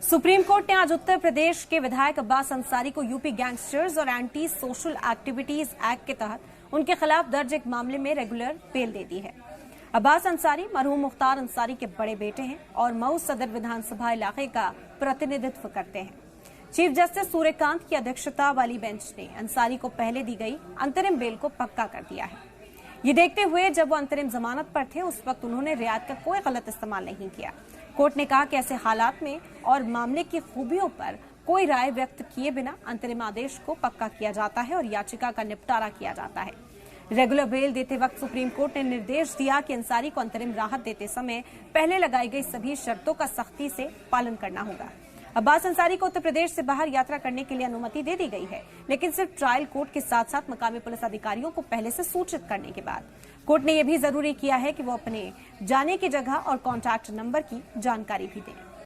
Supreme court ने आज उत्तर प्रदेश के विधायक अब्बास अंसारी को यूपी गैंगस्टर्स और एंटी सोशल एक्टिविटीज एक्ट के तहत उनके खिलाफ दर्ज एक मामले में रेगुलर बेल दे दी है। अब्बास अंसारी मरहूम मुख्तार अंसारी के बड़े बेटे हैं और मऊ सदर विधानसभा इलाके का प्रतिनिधित्व करते हैं। चीफ जस्टिस सूर्यकांत की अध्यक्षता वाली बेंच ने अंसारी को पहले दी गई अंतरिम बेल को पक्का कर दिया है। ये देखते हुए जब वो अंतरिम जमानत पर थे उस वक्त उन्होंने रियायत का कोई गलत इस्तेमाल नहीं किया। कोर्ट ने कहा कि ऐसे हालात में और मामले की खूबियों पर कोई राय व्यक्त किए बिना अंतरिम आदेश को पक्का किया जाता है और याचिका का निपटारा किया जाता है। रेगुलर बेल देते वक्त सुप्रीम कोर्ट ने निर्देश दिया कि अंसारी को अंतरिम राहत देते समय पहले लगाई गई सभी शर्तों का सख्ती से पालन करना होगा। अब्बास अंसारी को उत्तर प्रदेश से बाहर यात्रा करने के लिए अनुमति दे दी गई है, लेकिन सिर्फ ट्रायल कोर्ट के साथ साथ मकामी पुलिस अधिकारियों को पहले से सूचित करने के बाद। कोर्ट ने यह भी जरूरी किया है कि वो अपने जाने की जगह और कॉन्टैक्ट नंबर की जानकारी भी दें।